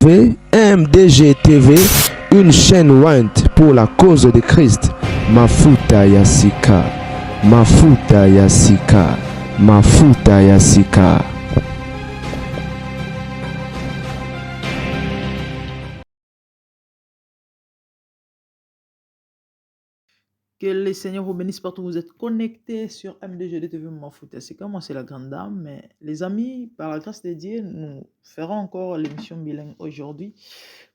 MDG TV, une chaîne Wint pour la cause de Christ. Mafuta Yasika, Mafuta Yasika, Mafuta Yasika. Que les Seigneurs vous bénissent partout où vous êtes connectés sur MDG TV Mafuta Yasika. Moi, c'est la grande dame. Mais les amis, par la grâce de Dieu, nous ferons encore l'émission bilingue aujourd'hui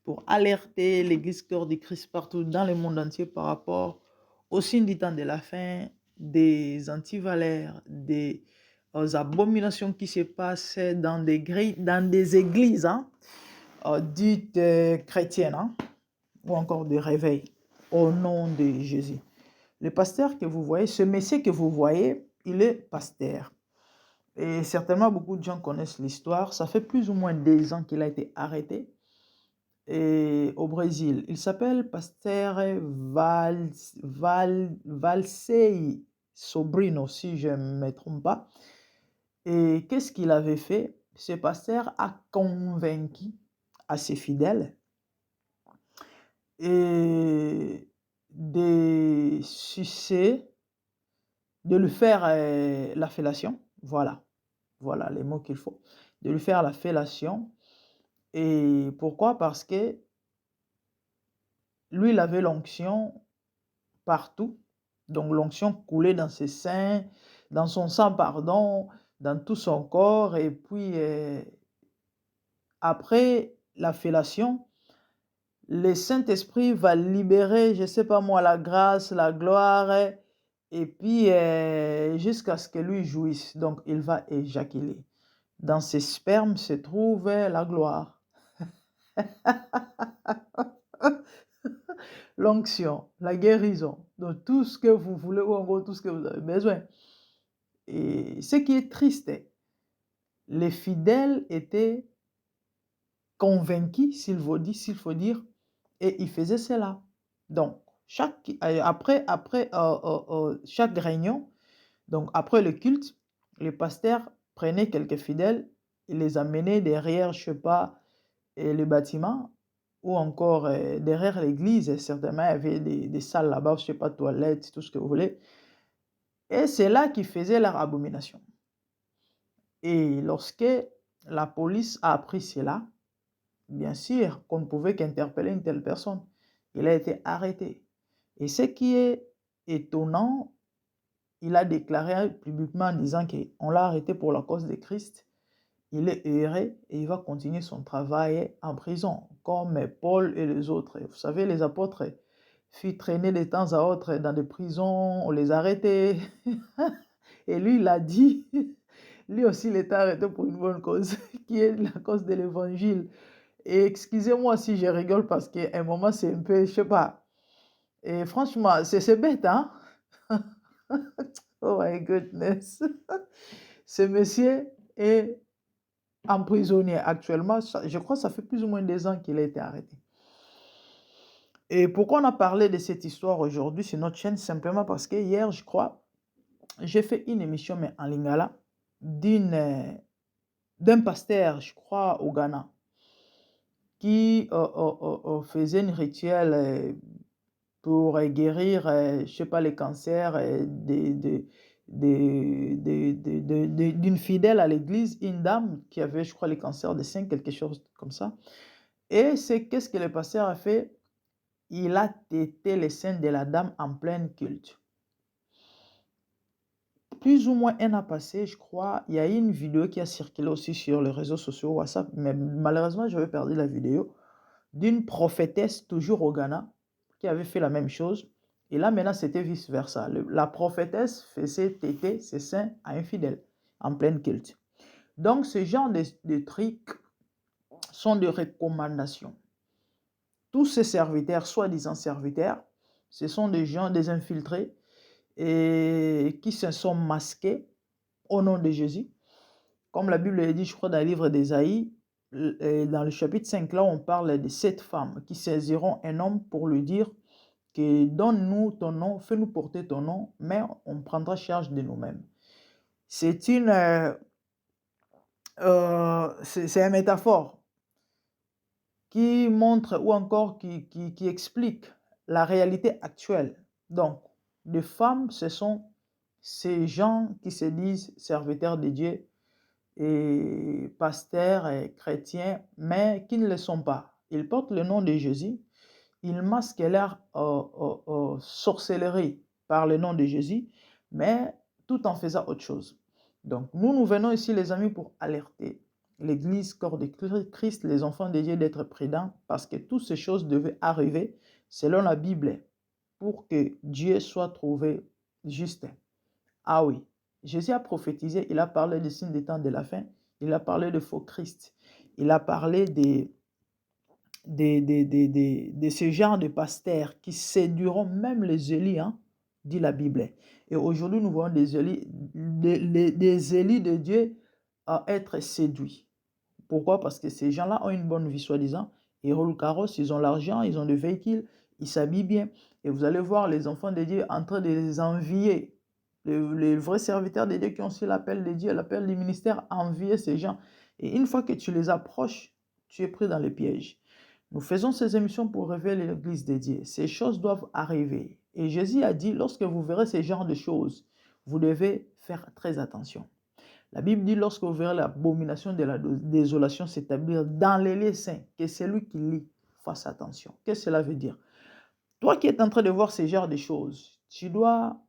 pour alerter l'Église Cœur du Christ partout dans le monde entier par rapport au signe du temps de la fin, des antivaleurs, des abominations qui se passent dans des églises dites chrétiennes ou encore de réveil au nom de Jésus. Le pasteur que vous voyez, ce monsieur que vous voyez, il est pasteur. Et certainement, beaucoup de gens connaissent l'histoire. Ça fait plus ou moins 2 ans qu'il a été arrêté au Brésil. Il s'appelle pasteur Valsei Sobrino, si je ne me trompe pas. Et qu'est-ce qu'il avait fait? Ce pasteur a convaincu à ses fidèles et de sucer, de lui faire la fellation. Voilà les mots qu'il faut. De lui faire la fellation. Et pourquoi? Parce que lui, il avait l'onction partout. Donc l'onction coulait dans ses seins, dans son sang, pardon, dans tout son corps. Et puis, après la fellation, le Saint-Esprit va libérer, je ne sais pas moi, la grâce, la gloire, et puis jusqu'à ce que lui jouisse. Donc, il va éjaculer. Dans ses spermes se trouve la gloire. L'onction, la guérison, donc tout ce que vous voulez, ou en gros tout ce que vous avez besoin. Et ce qui est triste, les fidèles étaient convaincus, s'il faut dire, et ils faisaient cela. Donc, après chaque réunion, donc après le culte, les pasteurs prenaient quelques fidèles et les amenaient derrière, je ne sais pas, le bâtiment, ou encore derrière l'église. Certainement, il y avait des salles là-bas, je ne sais pas, toilettes, tout ce que vous voulez. Et c'est là qu'ils faisaient leur abomination. Et lorsque la police a appris cela, bien sûr qu'on ne pouvait qu'interpeller une telle personne. Il a été arrêté. Et ce qui est étonnant, il a déclaré publiquement en disant qu'on l'a arrêté pour la cause de Christ. Il est heureux et il va continuer son travail en prison, comme Paul et les autres. Vous savez, les apôtres furent traînés de temps à autre dans des prisons, on les arrêtait. Et lui, il a dit, lui aussi, il était arrêté pour une bonne cause, qui est la cause de l'évangile. Et excusez-moi si je rigole parce qu'à un moment, c'est un peu, je sais pas. Et franchement, c'est bête, hein? Oh my goodness. Ce monsieur est emprisonné actuellement. Je crois que ça fait plus ou moins 2 ans qu'il a été arrêté. Et pourquoi on a parlé de cette histoire aujourd'hui sur notre chaîne? Simplement parce que hier, je crois, j'ai fait une émission, mais en lingala, d'un pasteur, je crois, au Ghana, qui faisait une rituel pour guérir, je ne sais pas, les cancers d'une fidèle à l'église, une dame qui avait, je crois, les cancers des seins, quelque chose comme ça. Et qu'est-ce que le pasteur a fait? Il a tété les seins de la dame en plein culte. Plus ou moins un an passé, je crois, il y a eu une vidéo qui a circulé aussi sur les réseaux sociaux WhatsApp, mais malheureusement, j'avais perdu la vidéo, d'une prophétesse toujours au Ghana qui avait fait la même chose. Et là, maintenant, c'était vice-versa. La prophétesse faisait téter ses seins à un fidèle en pleine culte. Donc, ce genre de trucs sont des recommandations. Tous ces serviteurs, soi-disant serviteurs, ce sont des gens, des infiltrés, et qui se sont masqués au nom de Jésus. Comme la Bible le dit, je crois, dans le livre d'Ésaïe, dans le chapitre 5, là, on parle de 7 femmes qui saisiront un homme pour lui dire que donne-nous ton nom, fais-nous porter ton nom, mais on prendra charge de nous-mêmes. C'est une métaphore. qui montre ou encore qui explique la réalité actuelle. Donc, les femmes, ce sont ces gens qui se disent serviteurs de Dieu et pasteurs et chrétiens, mais qui ne le sont pas. Ils portent le nom de Jésus, ils masquent leur sorcellerie par le nom de Jésus, mais tout en faisant autre chose. Donc, nous venons ici, les amis, pour alerter l'Église, corps de Christ, les enfants de Dieu, d'être prudents, parce que toutes ces choses devaient arriver selon la Bible, pour que Dieu soit trouvé juste. Ah oui, Jésus a prophétisé, il a parlé des signes des temps de la fin, il a parlé de faux Christ, il a parlé de ce genre de pasteurs qui séduiront même les élus, hein, dit la Bible. Et aujourd'hui, nous voyons des élus de Dieu à être séduits. Pourquoi? Parce que ces gens-là ont une bonne vie, soi-disant. Ils roulent carrosse, ils ont l'argent, ils ont des véhicules, ils s'habillent bien. Et vous allez voir les enfants de Dieu en train de les envier. Les vrais serviteurs de Dieu qui ont aussi l'appel de Dieu, l'appel du ministère, envier ces gens. Et une fois que tu les approches, tu es pris dans les pièges. Nous faisons ces émissions pour révéler l'Église de Dieu. Ces choses doivent arriver. Et Jésus a dit, lorsque vous verrez ce genre de choses, vous devez faire très attention. La Bible dit, lorsque vous verrez l'abomination de la désolation s'établir dans les lieux saints, que celui qui lit fasse attention. Qu'est-ce que cela veut dire? Toi qui es en train de voir ce genre de choses, tu dois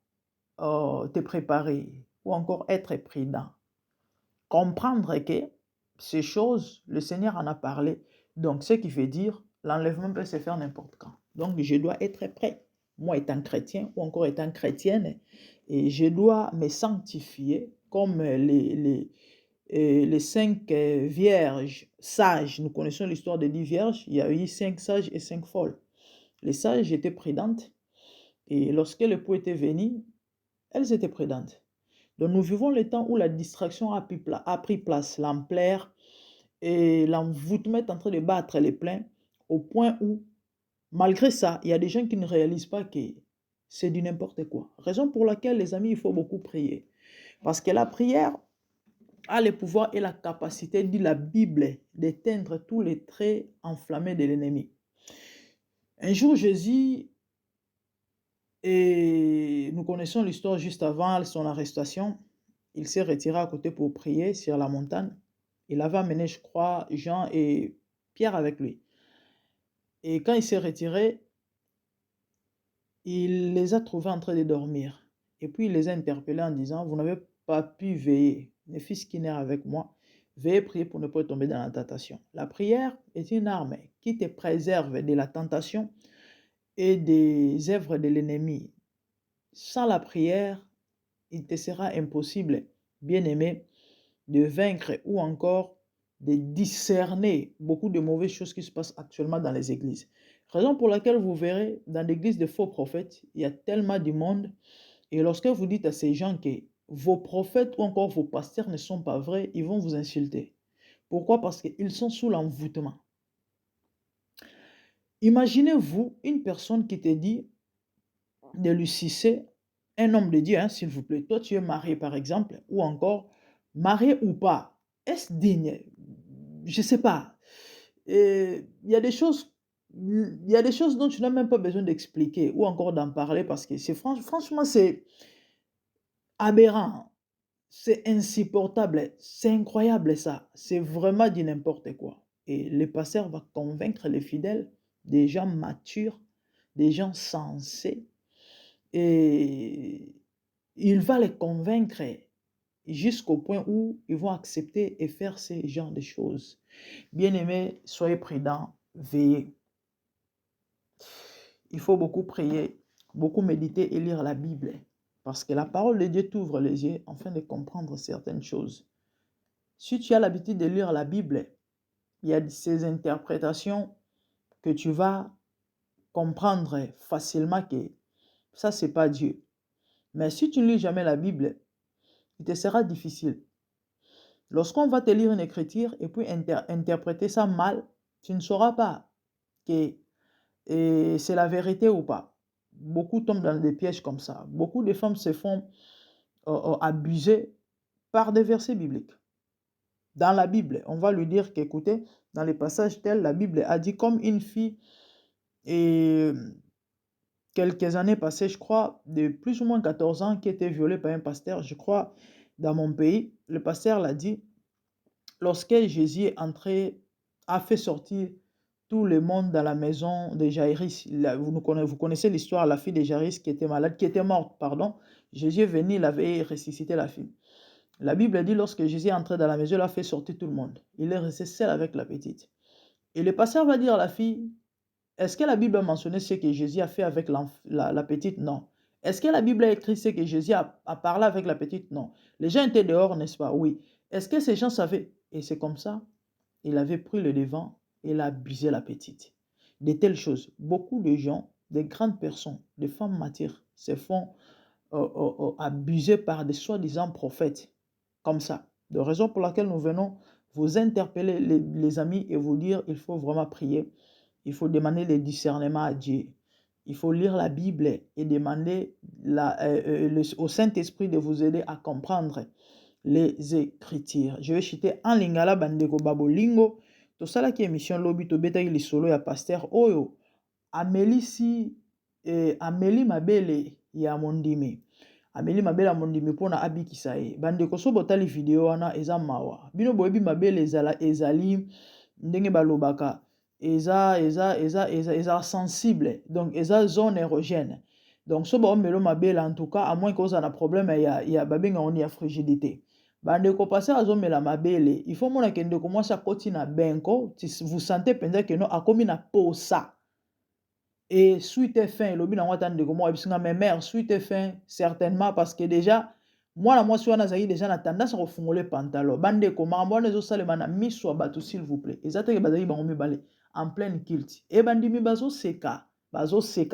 te préparer ou encore être prudent. Comprendre que ces choses, le Seigneur en a parlé. Donc, ce qui veut dire, l'enlèvement peut se faire n'importe quand. Donc, je dois être prêt. Moi, étant chrétien ou encore étant chrétienne, et je dois me sanctifier comme les 5 vierges sages. Nous connaissons l'histoire des 10 vierges. Il y a eu 5 sages et 5 folles. Les sages étaient prudentes. Et lorsque le pou était venu, elles étaient prudentes. Donc nous vivons le temps où la distraction a pris place, l'ampleur et l'envoûtement est en train de battre les pleins, au point où, malgré ça, il y a des gens qui ne réalisent pas que c'est du n'importe quoi. Raison pour laquelle, les amis, il faut beaucoup prier. Parce que la prière a le pouvoir et la capacité, dit la Bible, d'éteindre tous les traits enflammés de l'ennemi. Un jour, Jésus, et nous connaissons l'histoire juste avant son arrestation, il s'est retiré à côté pour prier sur la montagne. Il avait amené, je crois, Jean et Pierre avec lui. Et quand il s'est retiré, il les a trouvés en train de dormir. Et puis il les a interpellés en disant, vous n'avez pas pu veiller, mes fils qui naissent avec moi, veillez prier pour ne pas tomber dans la tentation. La prière est une arme qui te préserve de la tentation et des œuvres de l'ennemi. Sans la prière, il te sera impossible, bien-aimé, de vaincre ou encore de discerner beaucoup de mauvaises choses qui se passent actuellement dans les églises. Raison pour laquelle vous verrez dans l'église de faux prophètes, il y a tellement de monde. Et lorsque vous dites à ces gens que vos prophètes ou encore vos pasteurs ne sont pas vrais, ils vont vous insulter. Pourquoi? Parce qu'ils sont sous l'envoûtement. Imaginez-vous une personne qui te dit de lui sucer un homme de Dieu, hein, s'il vous plaît. Toi, tu es marié, par exemple, ou encore marié ou pas. Est-ce digne? Je ne sais pas. Il y a des choses dont tu n'as même pas besoin d'expliquer ou encore d'en parler parce que franchement, c'est aberrant. C'est insupportable. C'est incroyable ça. C'est vraiment du n'importe quoi. Et le pasteur va convaincre les fidèles, des gens matures, des gens sensés. Et il va les convaincre jusqu'au point où ils vont accepter et faire ce genre de choses. Bien-aimés, soyez prudents, veillez. Il faut beaucoup prier, beaucoup méditer et lire la Bible. Parce que la parole de Dieu t'ouvre les yeux afin de comprendre certaines choses. Si tu as l'habitude de lire la Bible, il y a ces interprétations que tu vas comprendre facilement que ça, ce n'est pas Dieu. Mais si tu ne lis jamais la Bible, il te sera difficile. Lorsqu'on va te lire une écriture et puis interpréter ça mal, tu ne sauras pas que c'est la vérité ou pas. Beaucoup tombent dans des pièges comme ça. Beaucoup de femmes se font abuser par des versets bibliques. Dans la Bible, on va lui dire qu'écoutez, dans les passages tels, la Bible a dit comme une fille, et quelques années passées, je crois, de plus ou moins 14 ans, qui était violée par un pasteur, je crois, dans mon pays. Le pasteur l'a dit, lorsque Jésus est entré, a fait sortir tout le monde dans la maison de Jaïrus. Vous connaissez l'histoire, la fille de Jaïrus qui était malade, qui était morte, pardon. Jésus est venu, il avait ressuscité la fille. La Bible dit, lorsque Jésus est entré dans la maison, il a fait sortir tout le monde. Il est resté seul avec la petite. Et le pasteur va dire à la fille, est-ce que la Bible a mentionné ce que Jésus a fait avec la petite? Non. Est-ce que la Bible a écrit ce que Jésus a parlé avec la petite? Non. Les gens étaient dehors, n'est-ce pas? Oui. Est-ce que ces gens savaient? Et c'est comme ça, il avait pris le devant et il a abusé la petite. De telles choses. Beaucoup de gens, de grandes personnes, des femmes matures, se font abuser par des soi-disant prophètes. Comme ça. De raison pour laquelle nous venons vous interpeller, les amis, et vous dire il faut vraiment prier. Il faut demander le discernement à Dieu. Il faut lire la Bible et demander au Saint-Esprit de vous aider à comprendre les Écritures. Je vais citer en lingala bandeko babolingo. To sala ki émission lobi to beta li solo ya pasteur oyo. Amelisi ameli mabele ya mondimi. Ameli mabele ya mondimi pona abikisa ye. Bandeko so botali video wana eza mawa. Bino boyebi mabele ezali ndenge balobaka. Eza sensible, donc eza zone érogène. Donc so ba melo mabele en tout cas, à moins que vous avez un problème ya babenga on ya frigidité. Bande ko passer à zone la mabele, il faut mona kende ko moi ça continue benko, vous sentez penza que non akomi na posa. Et suite fin lobi na wata ndeko moi bisinga mes mères suite fin certainement parce que déjà moi la moi sur na zayi déjà na tendance à refungoler pantalon. Bande ko mambo na zo salema na miso batu s'il vous plaît. Ezate ke bazayi bango mibale en pleine culte. Et bandimi bazo seka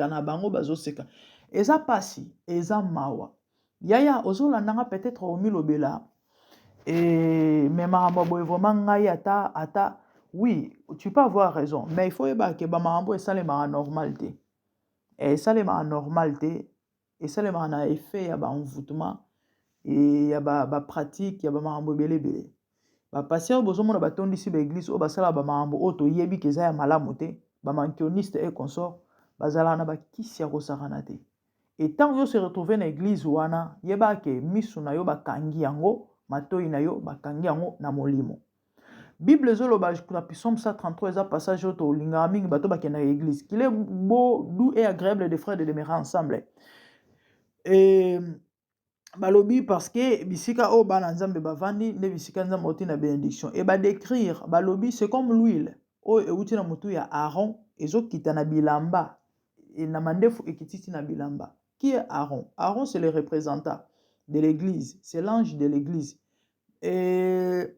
na bango bazo seka. Eza pasi, eza mawa. Yaya ozolandanga peut-être au milobela. Et mais marambo vraiment ngai ata oui, tu peux avoir raison, mais il faut que ba marambo et salema normalité. Et salema normalité et salema na effet ya ba envoûtement et ya ba pratique ya ba marambo belebele. Ba pasteur bozomona batondisi ba église o basala ba marambo o to yebi keza ya malamu te, ba mankioniste et consort bazala na ba kisi ya kosakana te. Et tant yo se retrouver na église wana, yeba ke misu na yo bakangi yango, matoi na yo bakangi yango na molimo. Bible zoloba na Psaume 133 eza passage to linga mingi bato bakenda église. Qu'il est beau, doux et agréable de frères de demeurer ensemble. Et balobi parce que bisika o bana nzambe bavandi ne bisika nzambe oti na bénédiction. Et ba décrire balobi c'est comme l'huile o euti na mutu ya Aaron ezokita na bilamba et na mandefu ekititi na bilamba. Qui est Aaron? Aaron, c'est le représentant de l'église. C'est l'ange de l'église. Et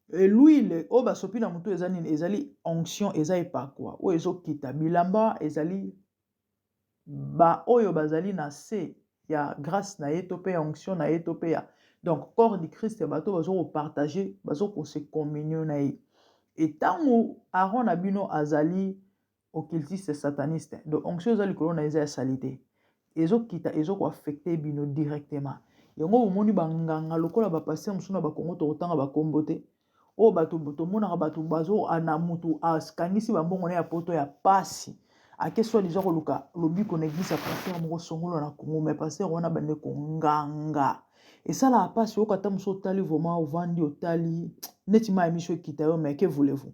l'huile, oh bah sopi na mutu ezali ezali onction ezali pa quoi. O ezo kita bilamba ezali ba oyo bazali na se ya grâce na etope onction na etope ya. Donc corps du Christ bato bazo partager, bazo ko se communion na ye. Et tango Aaron abino azali occultiste sataniste. Donc onction ezali kolona ezali salité. Ezokita ezoko affecter bino directement. Yango omoni banganga lokola ba passer musuna ba kongo to otanga ba kombote. O bato mona bato bazo ana mutu askangisi ba mbongo na ya poto ya pasi. Ake soit disant luka lobi ko église a passer mo songolo na kongo mais passer wana bande ko nganga. Et ça la pasi o kata muso tali vraiment ovandi otali netima emission kita yo mais que voulez-vous?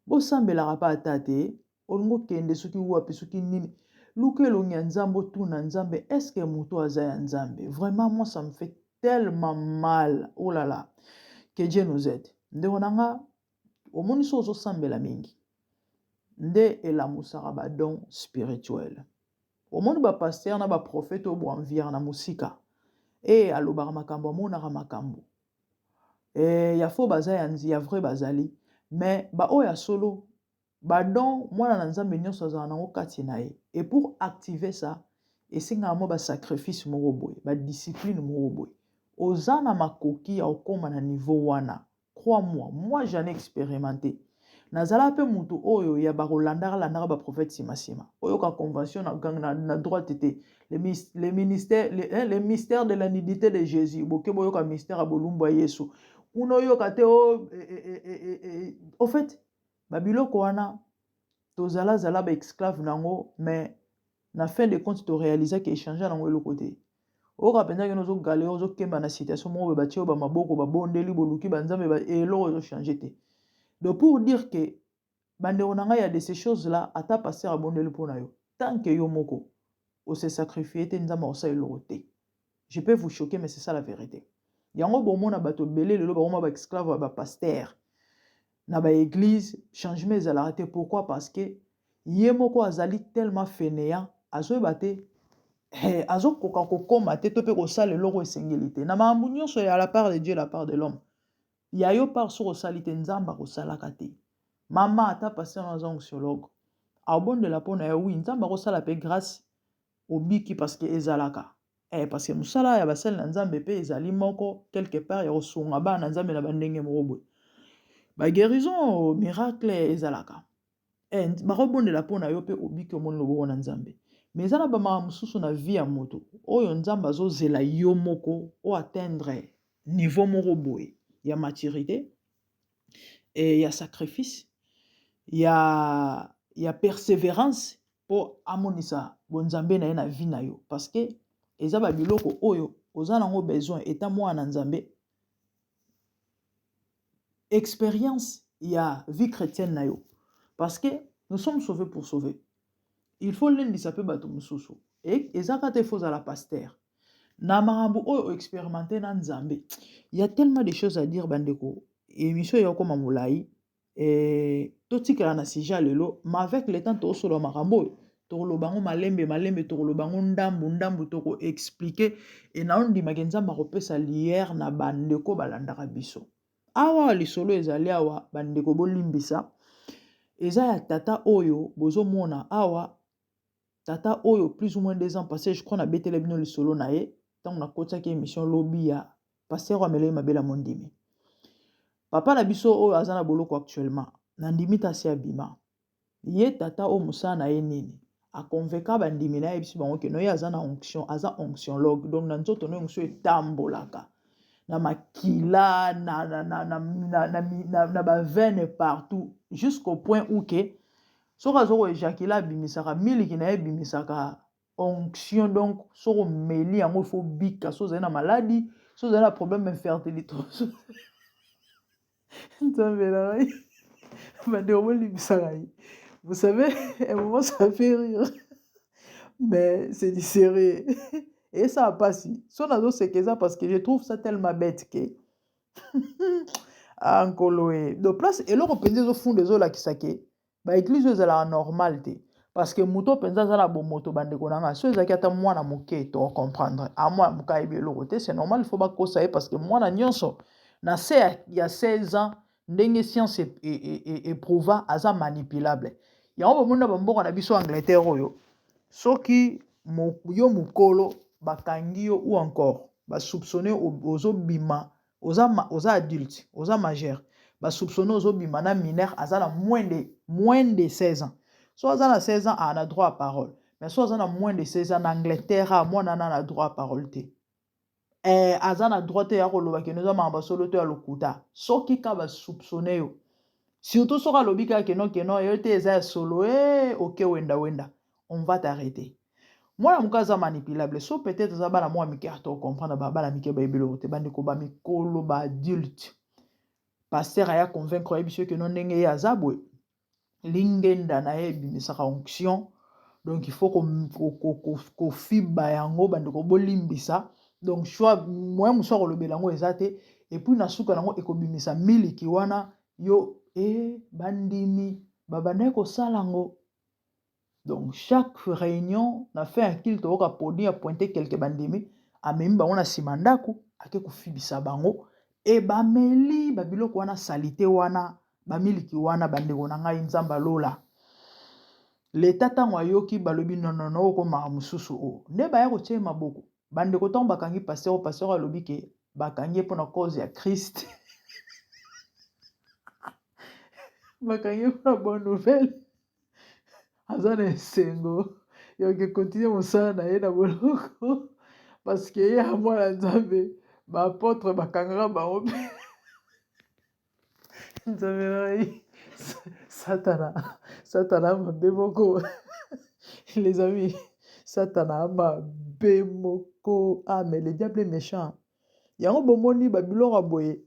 Bo sambela rapa atate olingo kende soki wapi soki nini. Lukelo nzambo tout na nzambe, est-ce que muto aza nzambe? Vraiment, moi, ça me fait tellement mal. Oh là là. Que Dieu nous aide. Nde onanga, au monde sozo sambe la mingi. Nde ela musara ba don spirituel. Au monde ba pasteur na ba prophète au envers na musika. Et alobara makambo mona makambo. Et ya fo baza yanzi, ya vrai bazali. Mais ba o ya solo. Badon, moi na nzambe nyonso azala nango kati na ye. Et pour activer ça, esenga mo ba sacrifice moko boye, ba discipline moko boye. Ozana makoki ya okoma na niveau wana. Crois-moi, moi j'en ai expérimenté. Nazala pe mutu oyo ya ba landara ba prophète sima. Oyo ka convention na droite était le mystère de la nudité de Jésus. Boke boyo ka mystère a bolumba Yesu. unoyo kate o au fait babiloko wana tozala zala ba esclave nango mais na fin de compte to réaliser que échanger nango le côté oka penza ke nozo galé ozo kemba na situation mo ba tio ba maboko ba bondeli boluki banzambe ba elo ozo changer te. Donc pour dire que bande onanga ya de ces choses là ata passer à bondeli pona yo tant que yo moko o se sacrifier te nzamba osa elo te. Je peux vous choquer mais c'est ça la vérité. Yango bomona bato belé lelo ba oma ba esclave ba pasteur na ba église changement ezala arrêté. Pourquoi? Parce que yemoko azali tellement fainéant azo baté azo koka kokoma te to pe ko sala loko esengeli te na makambo nyonso ya la part de Dieu la part de l'homme ya yo part sur osali te nzamba ko salaka te. Mama ata passer dans un onctiologue abonde la pona ya oui nzamba ko sala pe grâce obiki parce que ezalaka parce que musala ya basali na nzambe pe ezali moko quelque part ya osunga ba na nzambe na bandenge moko ba guérison miracle ezalaka bakobondela mpona yo mpe obiki omoni loboko na nzambe mais eza na bamaka mosusu na vie ya moto oyo nzambe azozela yo moko oatteindre niveau moko boye ya maturité ya sacrifice ya persévérance mpo amonisa bonzambe na ye na vie na yo parce que eza babiloko oyo oza nango besoin eta mwana na nzambe expérience ya vie chrétienne na yo parce que nous sommes sauvés pour sauver. Il faut l'indisa pe bato mususu et ezaka te faut à la pasteur na marambo oyo expérimenter na nzambe. Il y a tellement de choses à dire bandeko émission ya koma mulai totikala na sija lelo mais avec le temps to solo marambo to lobango malembe to lobango ndambu to ko expliquer et na ondi magenza makopesa lière na bandeko balandaka biso awa lisolo ezali awa bandeko bolimbisa eza ya tata oyo bozomona awa tata oyo plus ou moins 2 ans passé je crois na betele bino lisolo na ye tant na kotiaki émission lobi ya pasteur amele mabela mondimi papa na biso oyo azana boloko actuellement na ndimi tasi abima ye tata o musana na ye nini a convaincre bandimi na ye biso bango ke no ye azana onction aza onctionologue donc na nzoto no onction etambolaka na makila na ba veine partout jusqu'au point où que soko azoko éjacula bimisaka miliki na ye bimisaka onction donc soko meli yango il faut bika so zana maladie so zana problème infertilité vous savez à un moment ça fait rire mais c'est du sérieux et ça passe son ado c'est que ça parce que je trouve ça tellement bête que ankoloé de place et loko penza zo fond des ola kisake ba église ezala normal te parce que moto penza za la bomoto bandeko nanga so ezaki ata mwana moke to comprendre à moi muka ibe loko te c'est normal il faut ba kosa parce que mwana nyonso na se ya 16 ans ndenge science éprouva aza manipulable ya on bomona bamboka na biso Angleterre oyo soki yo mukolo bakangi yo ou encore ba soupçonner ozobima oza adulte oza majeur ba soupçonner ozobima na mineur azala moins de 16 ans so azala 16 ans a droit à parole mais so azala moins de 16 ans en Angleterre moi na droit à parole te azana droit te ya koloba ke noza mamba solo to ya lokuta soki ka ba soupçonner yo surtout soka lobika ke non yo te eza solo OK wenda on va t'arrêter. Moi na mukaza manipulable so peut-être za bana moi miki ato comprendre ba bana miki ba ebelo te bandi ko ba mikolo ba adulte pasteur aya convaincre biso ke non ndenge ya zabwe lingenda na ye bimisaka onction donc il faut ko fiba yango bandi ko bolimbisa donc choix moi muso ko lobela ngo ezate et puis na suka nango ekobimisa miliki wana yo bandimi babane ko salango. Donc chaque réunion na fait un kill to ka podi a pointer quelques bandimi a même ba on a simandaku ake ko fibisa bango e ba meli ba biloko wana salité wana ba miliki wana bandeko na ngai nzamba lola l'état tango ayoki balobi non ko ma mususu o nde ba ya ko tie maboko bandeko tango bakangi pasteur alobi ke bakangi pona cause ya Christ bakangi pona bonne nouvelle azana esengo yoke continue mosala na ye na boloko parce que ye ya mwana nzambe baapôtre bakangaka bango Satana mabe moko. Les amis, Satana mabe moko. Ah, mais le diable est méchant. Yango bomoni babiloko boye.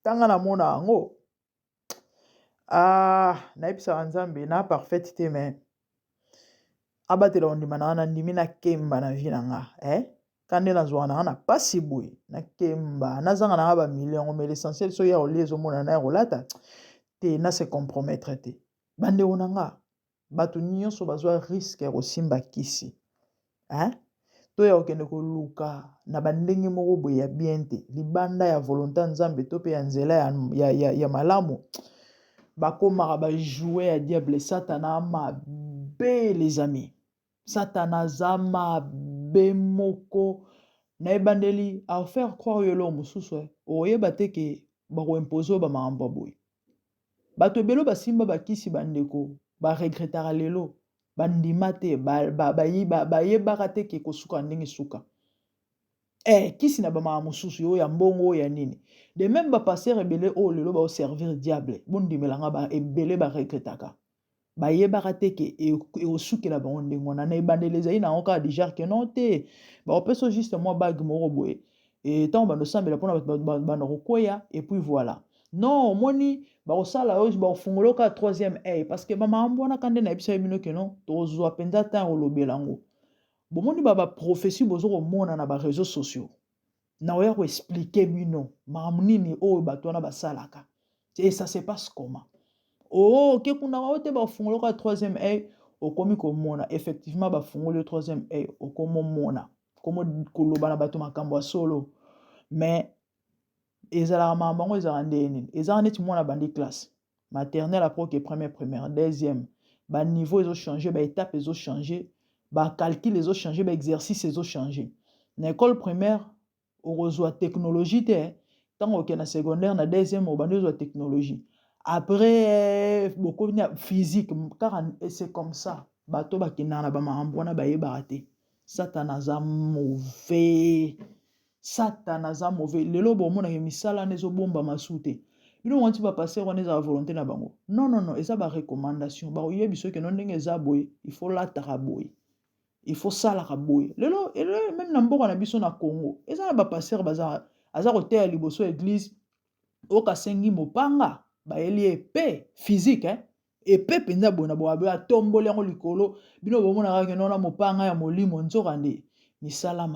Tanga na mona yango. Ah, naipisa nzambe na parfaite te mais abatela ondima na ndimi na kemba na vie na nga. Kande na zwa na pasi boye na kemba nazanga na ba million mais l'essentiel so ya olezo mona na rolata te na se compromettre te. Bande onanga batu nyonso bazwa risque ya kosimba kisi. To ya okende koluka na bandenge moko boye ya bien te. Libanda ya volonté nzambe to pe ya nzela ya malamu. Bakomaka ba jouer ya diable. Satana mabe les amis. Satana zama be moko na ebandeli a faire croire yolo mususu oyeba te ke bako imposer ba maamba boy. Bato belo basimba bakisi bandeko ba regrettera lelo bandima te ba yebaka te ke kosuka ndenge suka. Kisi na ba maamba mususu yo ya mbongo ya nini. De même ba passer ebele o lelo ba servir diable. Bondimelanga ba ebele ba regrettaka. Ba yebaka te ke osukela bango ndenge wana na ebandeli ezali na oka déjà que non te ba opeso juste moi bague moko boye et tant bando sambela pona bando kokoya et puis voilà non moni ba osala oyo ba fungola ka troisième œil parce que ba mambo na kande na ebisa bino ke non tozwa penza temps olobelango bomoni ba prophétie bozo ko mona na ba réseaux sociaux na oya ko expliquer bino mamnini oyo bato na basalaka et ça se passe comment. Ke kuna ote ba fungolo ka troisième œil okomi komona effectivement ba fungolo troisième œil okomo mona komo koloba na bato makambo solo mais ezala mamango ezala ndeni ezala neti mona bandi classe maternelle après que première deuxième ba niveau ils ont changé ba étape ils ont changé ba calcul ils ont changé ba exercice ils ont changé na école primaire orozwa technologie te tant que na secondaire na deuxième obandi ozwa technologie. Après, beaucoup de physique, car c'est comme ça. Bato bakina ba maambona ba yebarate. Satanaza mauvais. Satanaza mauvais. Lelo bomo na misala nezo bomba masute. Bino wanti ba passer on eza volonté na bango. Non, eza ba recommandation. Ba oyebi so ke non ndenge eza boy, il faut la taraboy. Il faut ça la raboy. Lelo même na mboka na biso na Congo. Eza na ba passer baza aza kotea liboso église oka sengi mopanga. Baeli épée physique épée penza bona boabe atomboli yango likolo bino bomona kaka nona mopanga ya molimo nzokande misala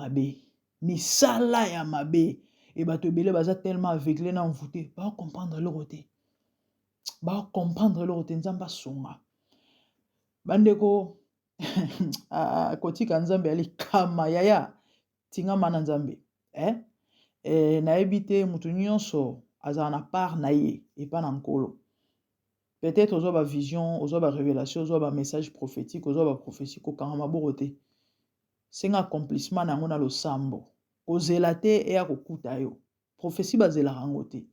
ya mabe et bato ebele baza tellement aveuglé na envoûté ba comprendre le côté nzamba songa bandeko kotika nzambe ali kama yaya tinga mana nzambe na ebité mutu nyonso azala na part na ye et pas na nkolo. Peut-être ozo ba vision, ozo ba révélation, ozo ba message prophétique, ozo ba prophétie ko kanga borote. Senga accomplissement na ngona lo sambo. Kozela te e ya kokuta yo. Prophétie bazela rango te.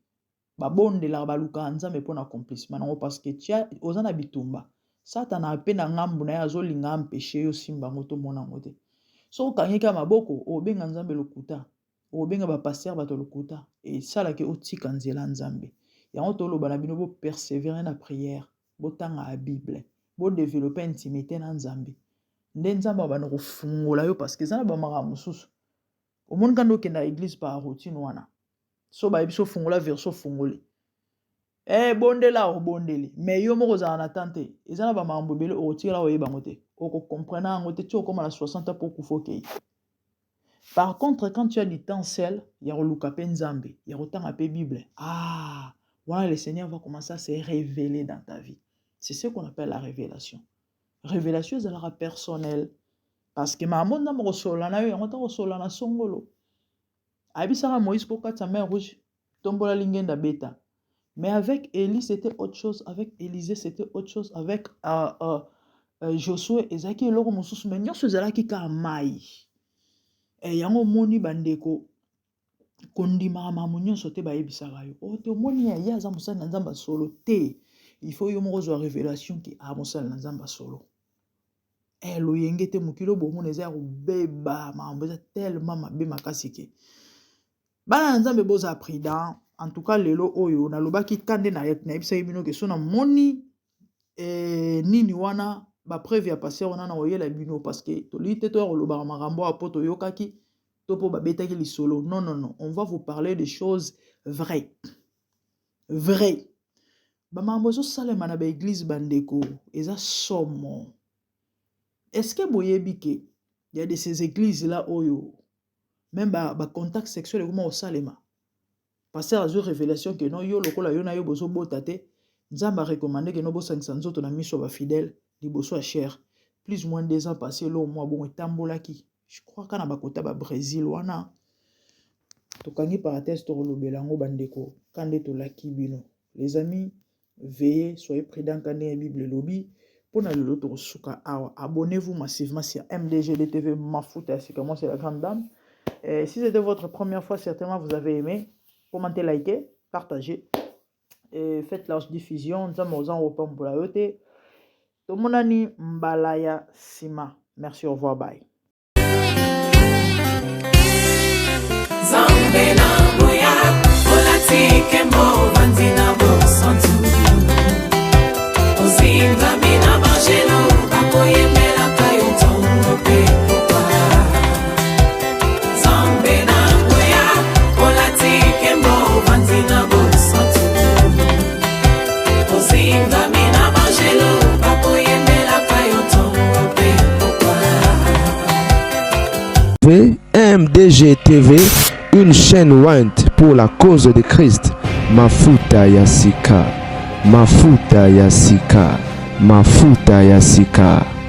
Ba bondela ba luka nzambe pona accomplissement nango parce que tia ozana bitumba. Satana pe na ngambu na ya zo linga empêcher yo simba ngoto mona ngote. So kangika maboko obenga nzambe lokuta. Obenga ba pasteur bato lokuta et sala ke otika nzela nzambe yango toloba na bino bo persévérer na prière botanga la Bible bo développer intimité na nzambe nde nzambe ba na kofungola yo parce que zana ba mara mususu omoni kando ke na église par routine wana so ba biso fungola verso fungole bondela o bondeli mais yo moko za na tante ezana ba mambo bele o tira o yeba ngote o ko comprendre ngote tu okoma na 60 pour kufoke. Par contre, quand tu as du temps seul, il y a le Nzambe, il y a autant à Bible. Voilà, le Seigneur va commencer à se révéler dans ta vie. C'est ce qu'on appelle la révélation. Révélation, c'est la personnelle. Parce que ma monde n'a pas resolana, il y a autant resolana songolo. Abisara Moïse pour sa main rouge, tombola lingenda bêta. Mais avec Élie, c'était autre chose. Avec Élisée, c'était autre chose. Avec Josué, Ezaki, et l'autre moussous, mais n'y a ce qui a maï. Yango moni bandeko kondima mamu nyonso te bayebisaka yo te moni ya za mosala na nzamba solo te il faut yo moko zwa révélation ki mosala na nzamba solo loyenge te mokilo bomona eza ya kobeba makambo eza tellement mabe makasi ke bana na nzambe boza prudent en tout cas lelo oyo nalobaki kande na yebisaki bino ke so na moni nini wana ba preuve ya passé wana na oyela bino parce que toli te to kolobaka makambo ya poto yokaki to po babetaki lisolo. Non non non, on va vous parler des choses vraies. Vrai. Ba mambo zo salema na ba église bandeko eza somo. Est-ce que boyebi ke il y a de ces églises là oyo même ba contact sexuel comment au salema. Pasteur azo révélation que non yo lokola yo na yo bozo botate nzamba recommandé que no bo sangisa nzoto na miso ba fidèle liboso a cher. Plus ou moins 2 ans passés là au mois bon etambolaki. Je crois kana ba kota ba Brésil wana. Tokangi parenthèse to lobelango bandeko kande to laki bino. Les amis, veillez, soyez prudents quand la Bible lobby. Pour le loto suka awa, abonnez-vous massivement sur MDGDTV Mafuta Yasika. Moi c'est la grande dame. Et si c'était votre première fois, certainement vous avez aimé. Commentez, likez, partagez. Et faites la diffusion. Nous sommes aux Européens pour la yote. Tout le monde Mbalaya Sima. Merci, au revoir, bye. MDG TV, une chaîne Went pour la cause de Christ. Mafuta Yasika, Mafuta Yasika, Mafuta Yasika.